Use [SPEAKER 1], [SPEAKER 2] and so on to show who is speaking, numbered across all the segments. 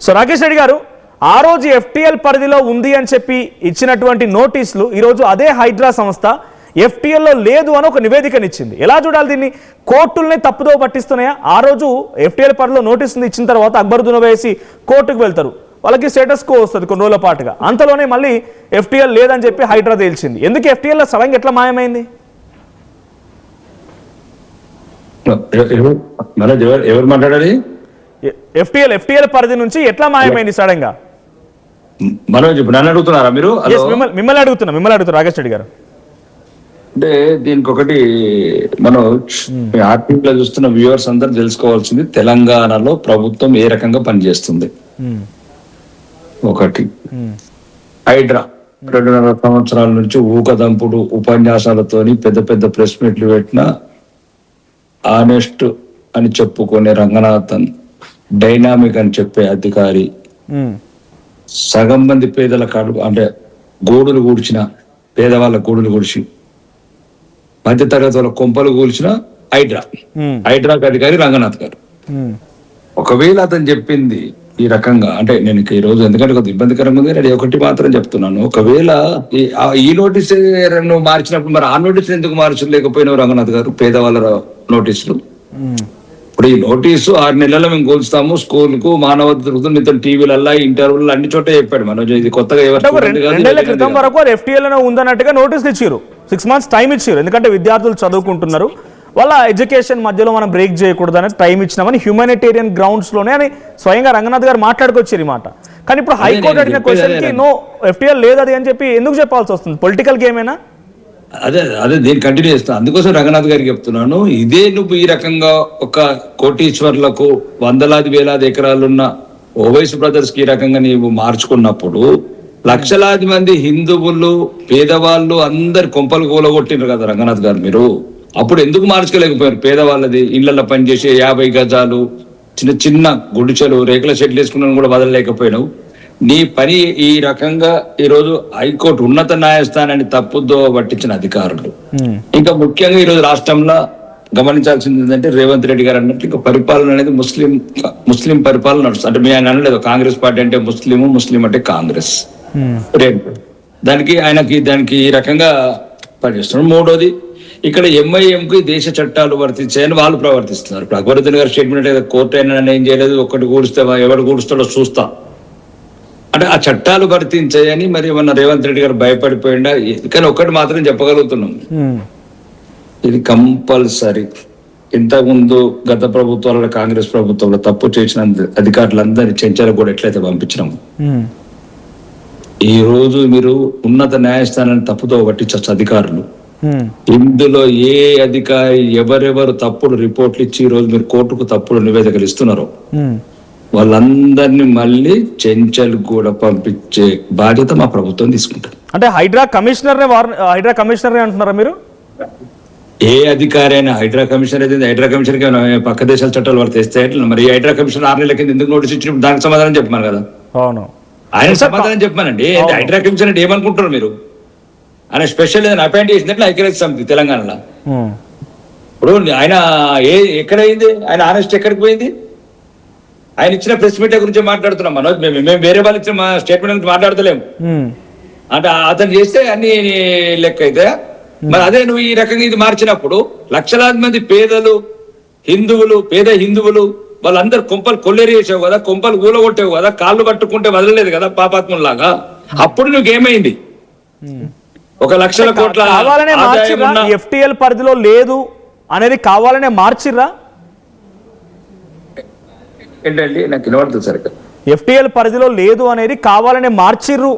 [SPEAKER 1] So Rakesh Reddy గారు, ఆ రోజు ఎఫ్టీఎల్ పరిధిలో ఉంది అని చెప్పి ఇచ్చినటువంటి నోటీసులు ఈరోజు అదే హైడ్రా సంస్థ ఎఫ్టీఎల్లో లేదు అని ఒక నివేదికనిచ్చింది. ఎలా చూడాలి దీన్ని? కోర్టుల్ని తప్పుదో పట్టిస్తున్నాయా? ఆ రోజు ఎఫ్టీఎల్ పరిధిలో నోటీసులు ఇచ్చిన తర్వాత అక్బరుద్దీన్ వేసి కోర్టుకు వెళ్తారు, వాళ్ళకి స్టేటస్ కో వస్తుంది కొన్ని రోజుల పాటుగా. అంతలోనే మళ్ళీ ఎఫ్టీఎల్ లేదని చెప్పి హైడ్రా తేల్చింది. ఎందుకు ఎఫ్టీఎల్లో సడన్గా ఎట్లా మాయమైంది?
[SPEAKER 2] ఎవరు మాట్లాడాలి?
[SPEAKER 1] ఎఫ్టీఎల్ పరిధి నుంచి ఎట్లా మాయమైంది సడన్ గా?
[SPEAKER 2] మనోజ్, నన్ను అడుగుతున్నారా మీరు?
[SPEAKER 1] మిమ్మల్ని అడుగుతున్నా రాకేష్ రెడ్డి గారు.
[SPEAKER 2] అంటే దీనికి ఒకటి మనోజ్, ఆర్టీవీలో చూస్తున్న వ్యూవర్స్ అందరూ తెలుసుకోవాల్సింది తెలంగాణలో ప్రభుత్వం ఏ రకంగా పనిచేస్తుంది. ఒకటి, హైడ్రా 2.5 సంవత్సరాల నుంచి ఊకదంపుడు ఉపన్యాసాలతోని పెద్ద పెద్ద ప్రెస్ మీట్లు పెట్టిన ఆనెస్ట్ అని చెప్పుకునే రంగనాథన్, డైనామిక్ అని చెప్పే అధికారి, సగం మంది పేదల కడుపు అంటే గోడులు కూర్చిన పేదవాళ్ళ గోడులు కూర్చి మధ్య తరగతి వాళ్ళ కొంపలు కూల్చిన హైడ్రాకి అధికారి రంగనాథ్ గారు. ఒకవేళ అతను చెప్పింది ఈ రకంగా అంటే నేను ఈ రోజు ఎందుకంటే కొంత ఇబ్బందికరంగా ఉంది, నేను ఒకటి మాత్రం చెప్తున్నాను. ఒకవేళ ఈ నోటీస్ నువ్వు మార్చినప్పుడు మరి ఆ నోటీస్ ఎందుకు మార్చలేకపోయినావు రంగనాథ్ గారు? పేదవాళ్ళ నోటీసులు. ఇప్పుడు ఈ నోటీసు 6 నెలల్లో మేము కూల్స్తాము స్కూల్ కు మానవ మీతో టీవీలల్లా ఇంటర్వ్యూలు అన్ని చోట చెప్పాడు మనోజ్. ఇది కొత్తగా
[SPEAKER 1] 2 నెలల క్రితం వరకు ఎఫ్టీఎల్ ఉందన్నట్టుగా నోటీసులు ఇచ్చారు. 6 months టైం ఇచ్చారు. ఎందుకంటే విద్యార్థులు చదువుకుంటున్నారు, వాళ్ళ ఎడ్యుకేషన్ మధ్యలో మనం బ్రేక్ చేయకూడదు అని టైం ఇచ్చినామని హ్యూమానిటేరియన్ గ్రౌండ్స్ లోనే అని స్వయంగా రంగనాథ్ గారు మాట్లాడుకొచ్చారు ఈ మాట. కానీ ఇప్పుడు హైకోర్టు అడిగిన క్వశ్చన్ కి నో ఎఫ్టీఎల్ లేదు అది అని చెప్పి ఎందుకు చెప్పాల్సి వస్తుంది? పొలిటికల్ గేమేనా?
[SPEAKER 2] అదే దీన్ని కంటిన్యూ చేస్తాను. అందుకోసం రంగనాథ్ గారికి చెప్తున్నాను, ఇదే నువ్వు ఈ రకంగా ఒక కోటీశ్వర్లకు వందలాది వేలాది ఎకరాలున్న ఓవైసీ బ్రదర్స్ కి ఈ రకంగా నీవు మార్చుకున్నప్పుడు లక్షలాది మంది హిందువులు పేదవాళ్ళు అందరు కొంపలు కూలగొట్టినారు కదా రంగనాథ్ గారు మీరు. అప్పుడు ఎందుకు మార్చుకోలేకపోయారు? పేదవాళ్ళది ఇళ్లలో పనిచేసే 50 గజాలు చిన్న చిన్న గుడిచెలు రేకుల షెడ్లు వేసుకున్నా కూడా వదలలేకపోయినావు. నీ పని ఈ రకంగా ఈరోజు హైకోర్టు ఉన్నత న్యాయస్థానాన్ని తప్పుదో పట్టించిన అధికారులు. ఇంకా ముఖ్యంగా ఈరోజు రాష్ట్రంలో గమనించాల్సింది ఏంటంటే రేవంత్ రెడ్డి గారు అన్నట్టు ఇంకా పరిపాలన అనేది ముస్లిం పరిపాలన నడుస్తుంది. అంటే మీ ఆయన అనలేదు కాంగ్రెస్ పార్టీ అంటే ముస్లిం అంటే కాంగ్రెస్. దానికి ఈ రకంగా పనిచేస్తున్నారు. మూడోది, ఇక్కడ ఎంఐఎంకి దేశ చట్టాలు వర్తించాయని వాళ్ళు ప్రవర్తిస్తున్నారు. ఇప్పుడు అక్బరుద్దీన్ గారు స్టేట్మెంట్ అయితే కోర్టు అయినా ఏం చేయలేదు, ఒకటి కూడిస్తే ఎవరు కూడుస్తాడో చూస్తా అంటే ఆ చట్టాలు వర్తించాయని మరి మన రేవంత్ రెడ్డి గారు భయపడిపోయిందా? కానీ ఒక్కటి మాత్రం చెప్పగలుగుతున్నాం, ఇది కంపల్సరీ. ఇంతకుముందు గత ప్రభుత్వాలలో కాంగ్రెస్ ప్రభుత్వంలో తప్పు చేసిన అధికారులందరినీ చెంచాలకు కూడా ఎట్లయితే పంపించినాము, ఈ రోజు మీరు ఉన్నత న్యాయస్థానాన్ని తప్పుతో పట్టించచ్చు అధికారులు. ఇందులో ఏ అధికారి ఎవరెవరు తప్పుడు రిపోర్ట్లు ఇచ్చి ఈ రోజు మీరు కోర్టుకు తప్పుడు నివేదికలు ఇస్తున్నారో వాళ్ళందరినీ మళ్ళీ చెంచలు కూడా పంపించే బాధ్యత మా ప్రభుత్వం తీసుకుంటారు.
[SPEAKER 1] అంటే హైడ్రా కమిషనర్ అంటున్నారా మీరు?
[SPEAKER 2] ఏ అధికారి అయినా హైడ్రా కమిషనర్ అయితే హైడ్రా కమిషనర్ పక్క దేశాల చట్టాలు వర్తిస్తాయి. మరి హైడ్రా కమిషనర్ 6 నెలల కింద ఎందుకు నోటీస్ ఇచ్చినప్పుడు దానికి సమాధానం చెప్పమను కదా.
[SPEAKER 1] అవును,
[SPEAKER 2] ఆయన సమాధానం చెప్పానండి. హైడ్రా కమిషనర్ అంటే ఏమనుకుంటున్నారు మీరు? ఆయన స్పెషల్ ఏదైనా అపాయింట్ చేసినట్లు ఐక్యరాజ్య సమితి తెలంగాణలో. ఇప్పుడు ఆయన ఎక్కడ అయింది? ఆయన ఆనెస్ట్ ఎక్కడికి పోయింది? ఆయన ఇచ్చిన ప్రెస్ మీట్ గురించి మాట్లాడుతున్నాం మనోజ్. మేము వేరే వాళ్ళు ఇచ్చిన మా స్టేట్మెంట్ గురించి మాట్లాడతలేము. అంటే అతను చేస్తే అన్ని లెక్క అయితే మరి అదే నువ్వు ఈ రకంగా ఇది మార్చినప్పుడు లక్షలాది మంది పేద హిందువులు వాళ్ళందరూ కొంపలు కొల్లేరి చేసావు కదా, కొంపలు కూలగొట్టావు కదా, కాళ్ళు పట్టుకుంటే వదలలేదు కదా పాపాత్ములాగా. అప్పుడు నువ్వేమైంది? 1 లక్షల కోట్ల
[SPEAKER 1] ఎఫ్టీఎల్ పరిధిలో లేదు అనేది కావాలనే మార్చిర్రా?
[SPEAKER 2] ఏంటండి నాకు వినబడుతుంది సరిగ్గా.
[SPEAKER 1] ఎఫ్టీఎల్ పరిధిలో లేదు అనేది కావాలనే మార్చిర్రు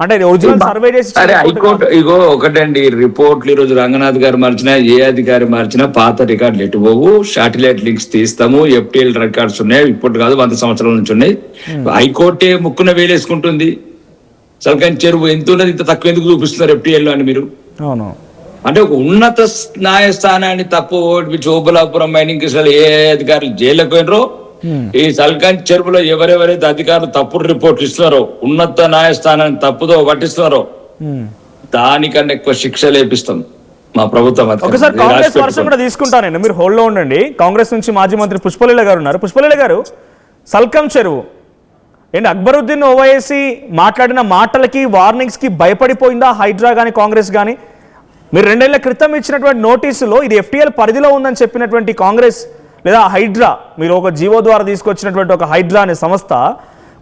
[SPEAKER 1] అంటే ఒరిజినల్ సర్వే చేసి.
[SPEAKER 2] అరే హైకోర్టు ఇగో ఒకటండి, రిపోర్ట్లు ఈరోజు రంగనాథ్ గారు మార్చినా ఏ అధికారి మార్చినా పాత రికార్డులు ఎటు పోవు, శాటిలైట్ లింక్స్ తీస్తాము. ఎఫ్టీఎల్ రికార్డ్స్ ఉన్నాయి, ఇప్పుడు కాదు 100 సంవత్సరాల నుంచి ఉన్నాయి. హైకోర్టే ముక్కున వేలేసుకుంటుంది. సల్కన్ చెరువు ఎంత ఉన్నది, ఇంత తక్కువ ఎందుకు చూపిస్తున్నారు ఎఫ్టీఎల్ అని మీరు?
[SPEAKER 1] అవును,
[SPEAKER 2] అంటే ఒక ఉన్నత న్యాయస్థానాన్ని తప్పు ఓబులాపురం మైనింగ్ అసలు ఏ అధికారులు జైలుకు పోయినరో, ఈ సల్కన్ చెరువులో ఎవరెవరైతే అధికారులు తప్పుడు రిపోర్ట్లు ఇస్తున్నారో, ఉన్నత న్యాయస్థానాన్ని తప్పుదో పట్టిస్తున్నారో దానికన్నా ఎక్కువ శిక్ష లేపిస్తాం మా ప్రభుత్వం.
[SPEAKER 1] ఒకసారి కాంగ్రెస్ వర్షన్ కూడా తీసుకుంటానండి, మీరు హోల్డ్ లో ఉండండి. కాంగ్రెస్ నుంచి మాజీ మంత్రి పుష్పలీల గారు ఉన్నారు. పుష్పలీల గారు, సల్కం చెరువు ఏంటి అక్బరుద్దీన్ ఓవైసీ మాట్లాడిన మాటలకి వార్నింగ్స్కి భయపడిపోయిందా హైడ్రా కానీ కాంగ్రెస్ కానీ? మీరు 2 ఏళ్ల క్రితం ఇచ్చినటువంటి నోటీసులో ఇది FTL పరిధిలో ఉందని చెప్పినటువంటి కాంగ్రెస్ లేదా హైడ్రా, మీరు ఒక జీవో ద్వారా తీసుకొచ్చినటువంటి ఒక హైడ్రా అనే సంస్థ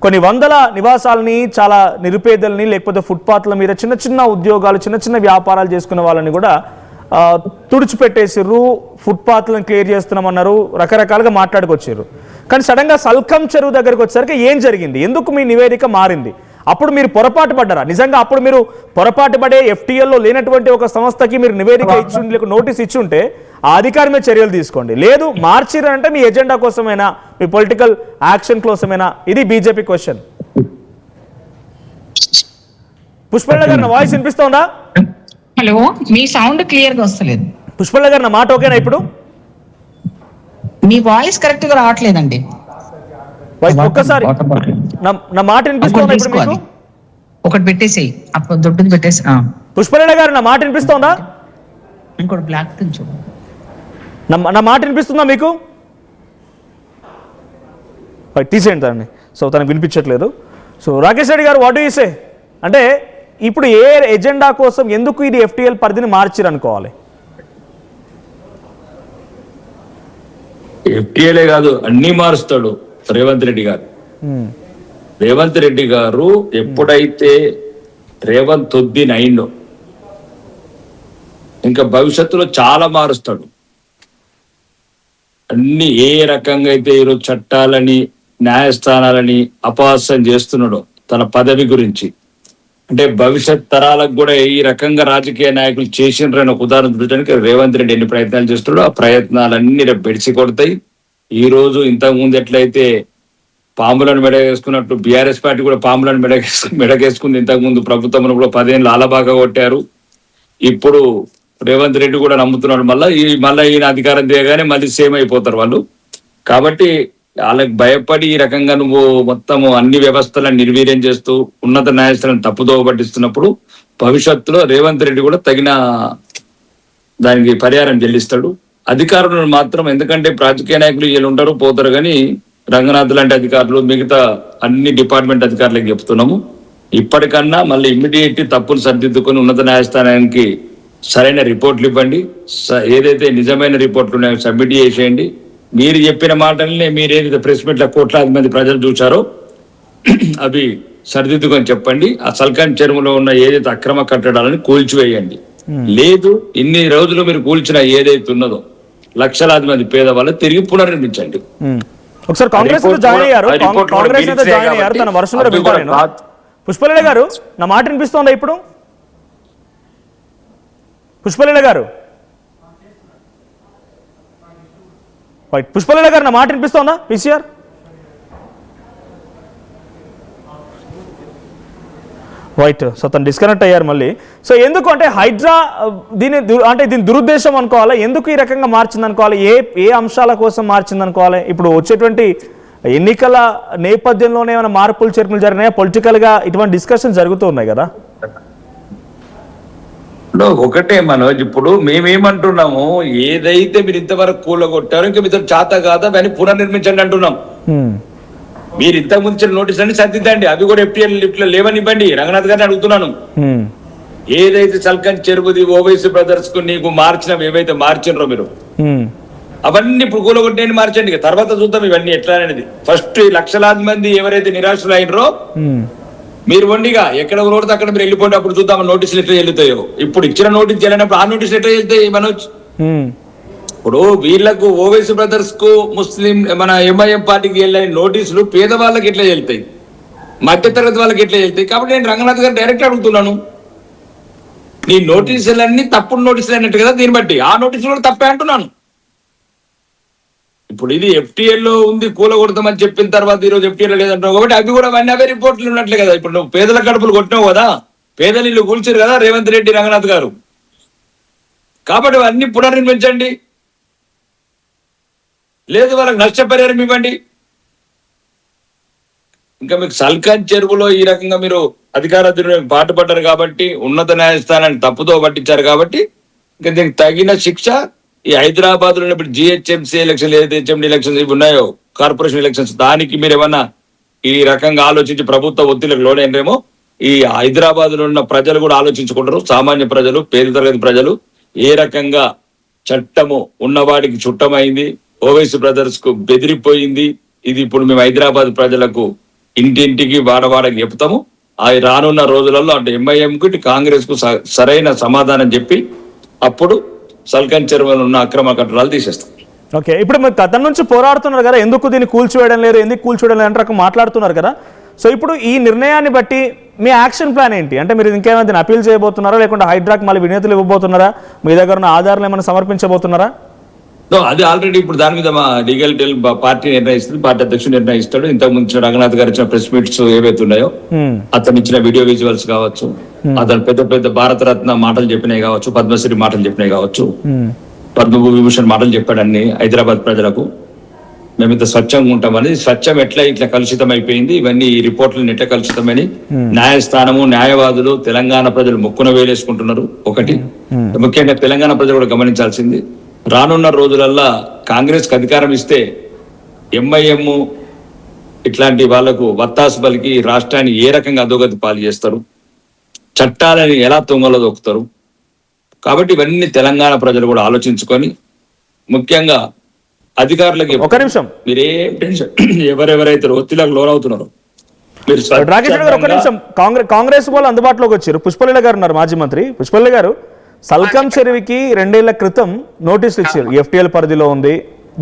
[SPEAKER 1] కొన్ని వందల నివాసాలని, చాలా నిరుపేదల్ని, లేకపోతే ఫుట్పాత్ల మీద చిన్న చిన్న ఉద్యోగాలు, చిన్న చిన్న వ్యాపారాలు చేసుకునే వాళ్ళని కూడా తుడిచిపెట్టేసిర్రు, ఫుట్పాత్లను క్లియర్ చేస్తున్నామన్నారు, రకరకాలుగా మాట్లాడుకొచ్చారు. కానీ సడన్గా సల్కం చెరువు దగ్గరికి వచ్చేసరికి ఏం జరిగింది? ఎందుకు మీ నివేదిక మారింది? అప్పుడు మీరు పొరపాటు పడ్డారా? నిజంగా అప్పుడు మీరు పొరపాటు పడే FTLలో లేనటువంటి ఒక సంస్థకి మీరు నివేదిక ఇచ్చి లేక నోటీస్ ఇచ్చి ఉంటే ఆ అధికారమే చర్యలు తీసుకోండి. లేదు మార్చిరంటే మీ ఎజెండా కోసమేనా, మీ పొలిటికల్ యాక్షన్ కోసమేనా? ఇది బీజేపీ క్వశ్చన్. పుష్పలత గారు నా వాయిస్ వినిపిస్తోందా?
[SPEAKER 3] హలో, మీ సౌండ్ క్లియర్ గా వస్తలేదు.
[SPEAKER 1] పుష్పలత గారు నా మాట ఓకేనా ఇప్పుడు?
[SPEAKER 3] మీ వాయిస్ కరెక్ట్ గా రావట్లేదండి.
[SPEAKER 1] ఒక్కసారి నా మాట వినిపిస్తోందా ఇప్పుడు మీకు?
[SPEAKER 3] ఒకటి పెట్టేసి అప్పుడు దొడ్డుది పెట్టేసి.
[SPEAKER 1] పుష్పలత గారు నా మాట వినిపిస్తోందా?
[SPEAKER 3] ఇంకోటి బ్లాక్ చూడు.
[SPEAKER 1] నా మాట వినిపిస్తుందా మీకు? తీసేయండి దాన్ని. సో తనకు వినిపించట్లేదు. సో రాకేష్ రెడ్డి గారు, వాట్ డూ యూ సే? అంటే ఇప్పుడు ఏ ఎజెండా కోసం ఎందుకు ఇది FTL పరిధిని మార్చిరు అనుకోవాలి?
[SPEAKER 2] FTLే కాదు, అన్ని మారుస్తాడు రేవంత్ రెడ్డి గారు. రేవంత్ రెడ్డి గారు ఎప్పుడైతే రేవంత్ తొద్దిన అయిందో ఇంకా భవిష్యత్తులో చాలా మారుస్తాడు. అన్ని ఏ రకంగా అయితే ఈరోజు చట్టాలని, న్యాయస్థానాలని అపహాస్యం చేస్తున్నాడో తన పదవి గురించి, అంటే భవిష్యత్ తరాలకు కూడా ఈ రకంగా రాజకీయ నాయకులు చేసిండ్రని ఒక ఉదాహరణ చూడడానికి రేవంత్ రెడ్డి ఎన్ని ప్రయత్నాలు చేస్తున్నాడో ఆ ప్రయత్నాలన్నీ రేపు బెడిసి కొడతాయి. ఈ రోజు ఇంతకు ముందు ఎట్లయితే పాములను మెడగేసుకున్నట్టు బీఆర్ఎస్ పార్టీ కూడా పాములను మెడగేసుకుంది. ఇంతకు ముందు ప్రభుత్వంలో కూడా 10 ఏళ్ళు ఆలబాగా కొట్టారు. ఇప్పుడు రేవంత్ రెడ్డి కూడా నమ్ముతున్నాడు మళ్ళీ ఈయన అధికారం దిగగానే మళ్ళీ సేమ్ అయిపోతారు వాళ్ళు. కాబట్టి వాళ్ళకి భయపడి ఈ రకంగా నువ్వు మొత్తము అన్ని వ్యవస్థలను నిర్వీర్యం చేస్తూ ఉన్నత న్యాయస్థానాన్ని తప్పుదోవ పట్టిస్తున్నప్పుడు భవిష్యత్తులో రేవంత్ రెడ్డి కూడా తగిన దానికి పరిహారం చెల్లిస్తాడు. అధికారులను మాత్రం, ఎందుకంటే రాజకీయ నాయకులు వీళ్ళు ఉంటారు పోతారు, కానీ రంగనాథ్ లాంటి అధికారులు, మిగతా అన్ని డిపార్ట్మెంట్ అధికారులకు చెప్తున్నాము, ఇప్పటికన్నా మళ్ళీ ఇమ్మీడియట్ తప్పులు సరిదిద్దుకొని ఉన్నత న్యాయస్థానానికి సరైన రిపోర్ట్లు ఇవ్వండి. ఏదైతే నిజమైన రిపోర్ట్లు ఉన్నాయో సబ్మిట్ చేసేయండి. మీరు చెప్పిన మాటల్ని మీరు ఏదైతే ప్రెస్ మీట్ల కోట్లాది మంది ప్రజలు చూశారో అవి సరిదిద్దుకొని చెప్పండి. ఆ సల్కాన్ చెరువులో ఉన్న ఏదైతే అక్రమ కట్టడాలని కూల్చివేయండి. లేదు ఇన్ని రోజులు మీరు కూల్చిన ఏదైతే ఉన్నదో లక్షలాది మంది పేదవాళ్ళు తిరిగి పునర్నిర్మించండి.
[SPEAKER 1] ఒకసారి కాంగ్రెస్ జాయిన్ అయ్యారు, తన వర్షంలో వింటాను. పుష్పలీల గారు నా మాట వినిపిస్తోందా ఇప్పుడు? పుష్పలీల గారు, పుష్పలీల గారు నా మాట వినిపిస్తోందా? PCR white. సో తను డిస్కనెక్ట్ అయ్యారు మళ్ళీ. సో ఎందుకు అంటే హైడ్రా దీని దురుద్దేశం అనుకోవాలి, ఎందుకు ఈ రకంగా మార్చింది అనుకోవాలి, ఏ అంశాల కోసం మార్చింది అనుకోవాలి? ఇప్పుడు వచ్చేటువంటి ఎన్నికల నేపథ్యంలోనే ఏమైనా మార్పులు చేర్పులు జరిగినాయా? పొలిటికల్గా ఇటువంటి డిస్కషన్ జరుగుతూ ఉన్నాయి కదా.
[SPEAKER 2] ఒకటే మనోజ్, ఇప్పుడు మేమేమంటున్నాము, ఏదైతే మీరు ఇంతవరకు కూలగొట్టారో ఇంకా మీతో చేత కాదా అని పునర్నిర్మించండి అంటున్నాం. మీరు ఇంతకు ముందు నోటీస్ అన్ని సర్దిద్దండి, అవి కూడా FTL లిఫ్ట్ లో లేవనివ్వండి. రంగనాథ్ గారిని అడుగుతున్నాను, ఏదైతే సల్కన్ చెరువుది ఓవైసీ బ్రదర్స్ కు నీకు మార్చినవి ఏవైతే మార్చినరో మీరు అవన్నీ ఇప్పుడు కూలగొట్టేయండి, మార్చండి. తర్వాత చూద్దాం ఇవన్నీ ఎట్లా అనేది. ఫస్ట్ లక్షలాది మంది ఎవరైతే నిరాశలు అయినరో మీరు వండిగా ఎక్కడ ఊరితే అక్కడ మీరు వెళ్ళిపోండి, అప్పుడు చూద్దాం నోటీసులు ఎట్లా వెళ్తాయో. ఇప్పుడు ఇచ్చిన నోటీస్ వెళ్ళినప్పుడు ఆ నోటీసులు ఎట్లా వెళ్తాయి మనోజ్? ఇప్పుడు వీళ్లకు ఓవైసీ బ్రదర్స్ కు ముస్లిం మన MIM పార్టీకి వెళ్ళని నోటీసులు పేదవాళ్ళకి ఎట్లా వెళ్తాయి, మధ్యతరగతి వాళ్ళకి ఎట్లా వెళ్తాయి? కాబట్టి నేను రంగనాథ్ గారు డైరెక్ట్ అడుగుతున్నాను, నీ నోటీసులన్నీ తప్పుడు నోటీసులు అయినట్టు కదా, దీన్ని బట్టి ఆ నోటీసులు కూడా తప్పే అంటున్నాను. ఇప్పుడు ఇది FTLలో ఉంది కూలగొడతామని చెప్పిన తర్వాత ఈరోజు FTL లేదంటున్నావు కాబట్టి అవి కూడా అవే రిపోర్ట్లు ఉన్నట్లే కదా. ఇప్పుడు నువ్వు పేదల కడుపులు కొట్టినావు కదా, పేదలు ఇల్లు కూల్చారు కదా రేవంత్ రెడ్డి, రంగనాథ్ గారు. కాబట్టి అవన్నీ పునర్నిర్మించండి, లేదు వాళ్ళకి నష్టపరిహారం ఇవ్వండి. ఇంకా మీకు సల్కాన్ చెరువులో ఈ రకంగా మీరు అధికార పాటుపడ్డారు కాబట్టి, ఉన్నత న్యాయస్థానాన్ని తప్పుదో పట్టించారు కాబట్టి ఇంకా దీనికి తగిన శిక్ష ఈ హైదరాబాద్ లో ఇప్పుడు GHMC ఎలక్షన్, ఏదైతే HMD ఎలక్షన్స్ ఇవి ఉన్నాయో కార్పొరేషన్ ఎలక్షన్స్, దానికి మీరు ఏమన్నా ఈ రకంగా ఆలోచించి ప్రభుత్వ ఒత్తిడికి లోనైనరేమో ఈ హైదరాబాద్ లో ఉన్న ప్రజలు కూడా ఆలోచించుకుంటారు. సామాన్య ప్రజలు, పేద తరగతి ప్రజలు ఏ రకంగా చట్టము ఉన్నవాడికి చుట్టమైంది, ఓవైసీ బ్రదర్స్ కు బెదిరిపోయింది. ఇది ఇప్పుడు మేము హైదరాబాద్ ప్రజలకు ఇంటింటికి వాడవాడకి చెప్తాము. ఆ రానున్న రోజులలో అటు ఎంఐఎం కు ఇటు కాంగ్రెస్ కు సరైన సమాధానం చెప్పి అప్పుడు సల్కన్ చెరువులో ఉన్న అక్రమ కట్టడాలు తీసేస్తాం.
[SPEAKER 1] ఓకే, ఇప్పుడు మీరు గతం నుంచి పోరాడుతున్నారు కదా, ఎందుకు దీన్ని కూల్చివేయడం లేదు, ఎందుకు కూల్చివేయడం లేదు అంటే మాట్లాడుతున్నారు కదా. సో ఇప్పుడు ఈ నిర్ణయాన్ని బట్టి మీ యాక్షన్ ప్లాన్ ఏంటి? అంటే మీరు ఇంకేమైనా దీన్ని అపీల్ చేయబోతున్నారా, లేకుంటే హైడ్రాక్ మళ్ళీ వినతులు ఇవ్వబోతున్నారా, మీ దగ్గర ఉన్న ఆధారాలు ఏమైనా సమర్పించబోతున్నారా?
[SPEAKER 2] అది ఆల్రెడీ ఇప్పుడు దాని మీద మా లీగల్ టెల్ పార్టీ నిర్ణయిస్తుంది, పార్టీ అధ్యక్షుడు నిర్ణయిస్తాడు. ఇంతకు ముందు రంగనాథ్ గారు ఇచ్చిన ప్రెస్ మీట్స్ ఏవైతే ఉన్నాయో, అతను ఇచ్చిన వీడియో విజువల్స్ కావచ్చు, అతను పెద్ద పెద్ద భారతరత్న మాటలు చెప్పినవి కావచ్చు, పద్మశ్రీ మాటలు చెప్పినవి కావచ్చు, పద్మవిభూషణ్ మాటలు చెప్పాడు అన్ని హైదరాబాద్ ప్రజలకు. మేము ఇంత స్వచ్ఛంగా ఉంటామని, స్వచ్ఛం ఎట్లా ఇట్లా కలుషితం అయిపోయింది, ఇవన్నీ ఈ రిపోర్ట్లను ఎట్లా కలుషితమని న్యాయస్థానము, న్యాయవాదులు, తెలంగాణ ప్రజలు ముక్కున వేలేసుకుంటున్నారు. ఒకటి ముఖ్యంగా తెలంగాణ ప్రజలు కూడా గమనించాల్సింది, రానున్న రోజులల్లా కాంగ్రెస్ కి అధికారం ఇస్తే ఎంఐఎం ఇట్లాంటి వాళ్లకు వత్తాసు పలికి రాష్ట్రాన్ని ఏ రకంగా అధోగతి పాలు చేస్తారు, చట్టాలని ఎలా తుంగలో దొక్కుతారు. కాబట్టి ఇవన్నీ తెలంగాణ ప్రజలు కూడా ఆలోచించుకొని, ముఖ్యంగా అధికారులకి
[SPEAKER 1] ఒక నిమిషం
[SPEAKER 2] మీరేం టెన్షన్, ఎవరెవరైతే ఒత్తిడికి లోనవుతున్నారో మీరు
[SPEAKER 1] రాకేష్ గారు ఒక నిమిషం, కాంగ్రెస్ వాళ్ళు అందుబాటులోకి వచ్చారు. పుష్పలీల గారు ఉన్నారు, మాజీ మంత్రి పుష్పలీల గారు. సల్కం చెరువుకి 2 ఏళ్ల క్రితం నోటీసులు ఇచ్చారు, ఎఫ్టీఎల్ పరిధిలో ఉంది,